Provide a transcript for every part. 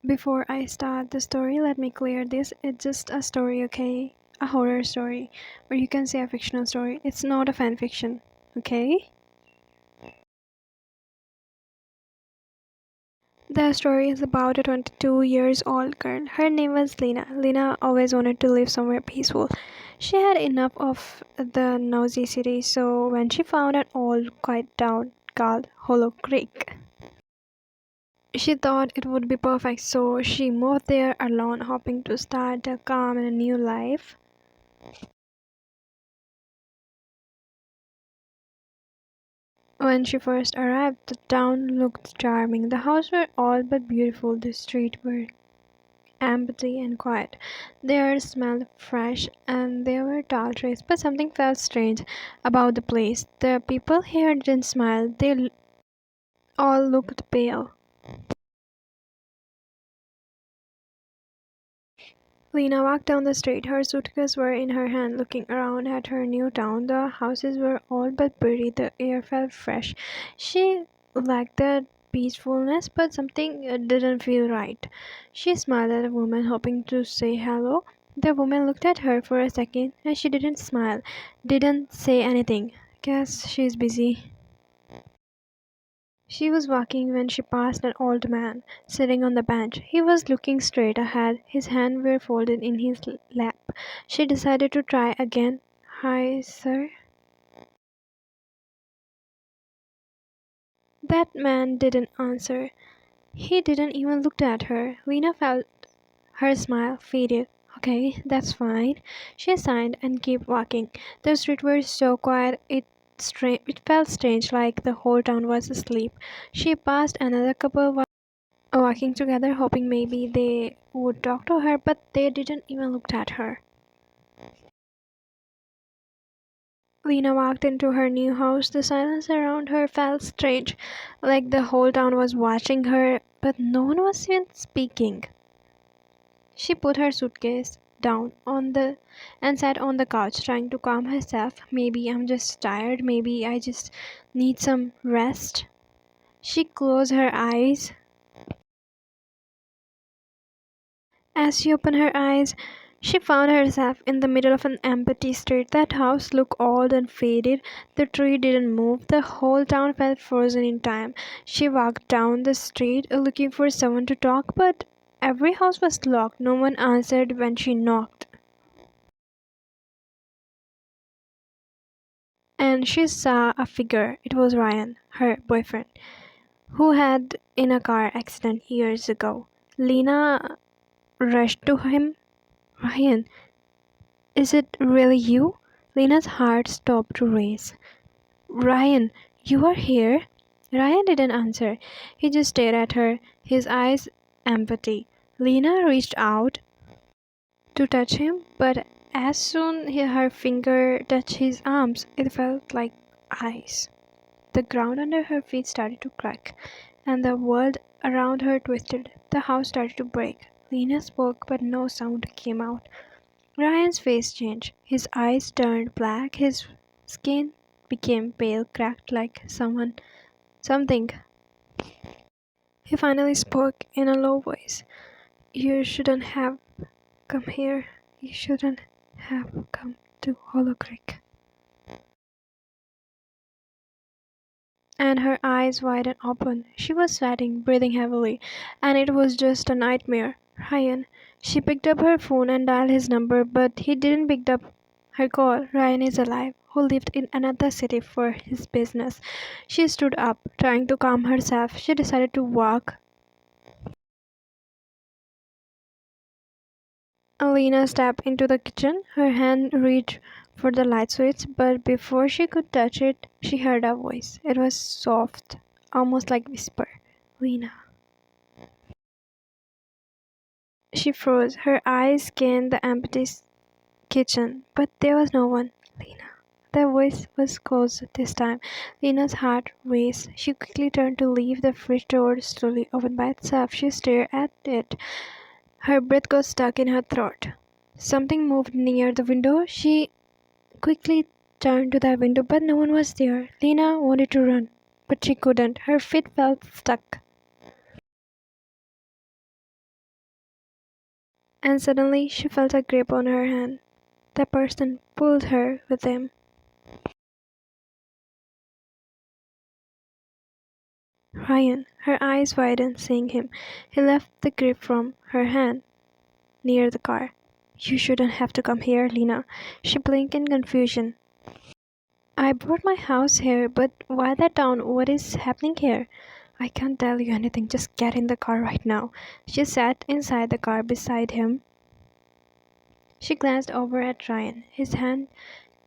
Before I start the story, let me clear this. It's just a story, okay? A horror story. Or you can say a fictional story. It's not a fan fiction, okay? The story is about a 22 years old girl. Her name was Lena. Lena always wanted to live somewhere peaceful. She had enough of the noisy city, so when she found an old quiet town called Hollow Creek, she thought it would be perfect, so she moved there alone, hoping to start a calm and a new life. When she first arrived, the town looked charming. The houses were all but beautiful. The streets were empty and quiet. The air smelled fresh and there were tall trees, but something felt strange about the place. The people here didn't smile, all looked pale. Lena walked down the street. Her suitcases were in her hand, looking around at her new town. The houses were all but pretty. The air felt fresh. She liked the peacefulness, but something didn't feel right. She smiled at a woman, hoping to say hello. The woman looked at her for a second, and she didn't smile, didn't say anything. Guess she's busy. She was walking when she passed an old man sitting on the bench. He was looking straight ahead. His hands were folded in his lap. She decided to try again. Hi, sir. That man didn't answer. He didn't even look at her. Lena felt her smile faded. Okay, that's fine. She signed and kept walking. The street was so quiet it felt strange, like the whole town was asleep. She passed another couple walking together, hoping maybe they would talk to her, but they didn't even look at her. Lena walked into her new house. The silence around her felt strange, like the whole town was watching her, but no one was even speaking. She put her suitcase down on the and sat on the couch, trying to calm herself. Maybe I'm just tired, maybe I just need some rest. She closed her eyes. As she opened her eyes, she found herself in the middle of an empty street. That house looked old and faded. The tree didn't move. The whole town felt frozen in time. She walked down the street looking for someone to talk, but every house was locked. No one answered when she knocked. And she saw a figure. It was Ryan, her boyfriend, who had in a car accident years ago. Lena rushed to him. Ryan, is it really you? Lena's heart stopped to race. Ryan, you are here? Ryan didn't answer. He just stared at her, his eyes empty. Lena reached out to touch him, but as soon as her finger touched his arms, it felt like ice. The ground under her feet started to crack, and the world around her twisted. The house started to break. Lena spoke, but no sound came out. Ryan's face changed. His eyes turned black. His skin became pale, cracked like something. He finally spoke in a low voice. You shouldn't have come here. You shouldn't have come to Hollow Creek. And her eyes widened open. She was sweating, breathing heavily, and it was just a nightmare. Ryan. She picked up her phone and dialed his number, but he didn't pick up her call. Ryan is alive, who lived in another city for his business. She stood up, trying to calm herself. She decided to walk. Alina stepped into the kitchen. Her hand reached for the light switch, but before she could touch it, she heard a voice. It was soft, almost like whisper. Lena. She froze. Her eyes scanned the empty kitchen, but there was no one. Lena. The voice was close this time. Lena's heart raced. She quickly turned to leave. The fridge door slowly opened by itself. She stared at it. Her breath got stuck in her throat. Something moved near the window. She quickly turned to that window, but no one was there. Lena wanted to run, but she couldn't. Her feet felt stuck. And suddenly she felt a grip on her hand. The person pulled her with him. Ryan, her eyes widened, seeing him. He left the grip from her hand near the car. You shouldn't have to come here, Lena. She blinked in confusion. I bought my house here, but why that town? What is happening here? I can't tell you anything. Just get in the car right now. She sat inside the car beside him. She glanced over at Ryan. His hand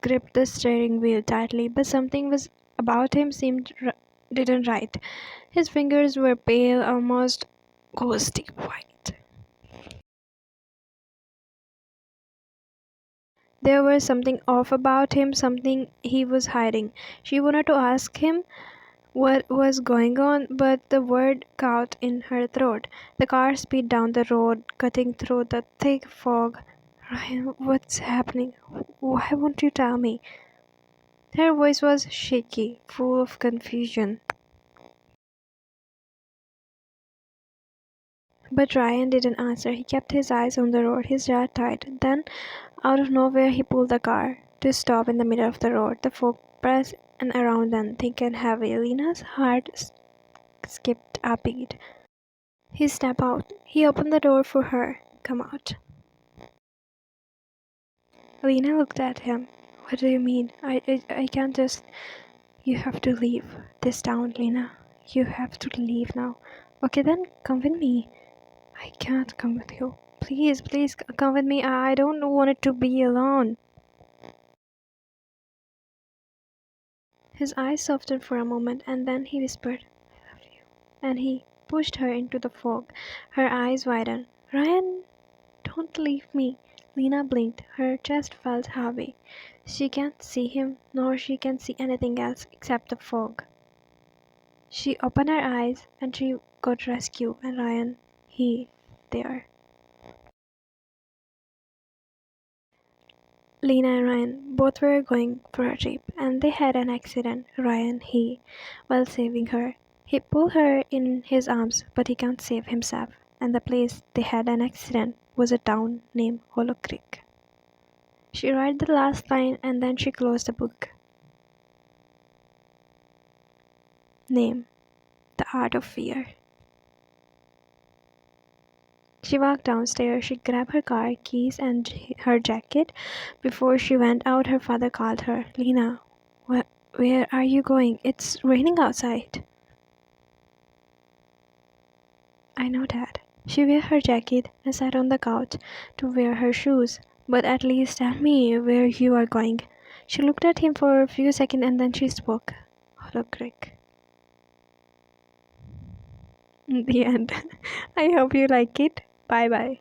gripped the steering wheel tightly, but something was about him seemed didn't right. His fingers were pale, almost ghostly white. There was something off about him, something he was hiding. She wanted to ask him what was going on, but the word caught in her throat. The car sped down the road, cutting through the thick fog. Ryan, what's happening? Why won't you tell me? Her voice was shaky, full of confusion. But Ryan didn't answer. He kept his eyes on the road, his jaw tight. Then, out of nowhere, he pulled the car to stop in the middle of the road. The fog pressed and around them, thick and heavy. Lena's heart skipped a beat. He stepped out. He opened the door for her. Come out. Lena looked at him. What do you mean? I can't just. You have to leave this town, Lena. You have to leave now. Okay, then come with me. I can't come with you. Please, please come with me. I don't want it to be alone. His eyes softened for a moment, and then he whispered, I love you. And he pushed her into the fog. Her eyes widened. Ryan, don't leave me. Lena blinked. Her chest felt heavy. She can't see him, nor she can see anything else except the fog. She opened her eyes, and she got rescue, and Ryan, he, there. Lena and Ryan both were going for a trip, and they had an accident. Ryan, while saving her, he pulled her in his arms, but he can't save himself. And the place they had an accident was a town named Hollow Creek. She read the last line and then she closed the book. Name: The Art of Fear. She walked downstairs. She grabbed her car keys and her jacket. Before she went out, her father called her. Lena, where are you going? It's raining outside. I know, Dad. She wore her jacket and sat on the couch to wear her shoes. But at least tell me where you are going. She looked at him for a few seconds and then she spoke. Hollow Creek. The end. I hope you like it. Bye bye.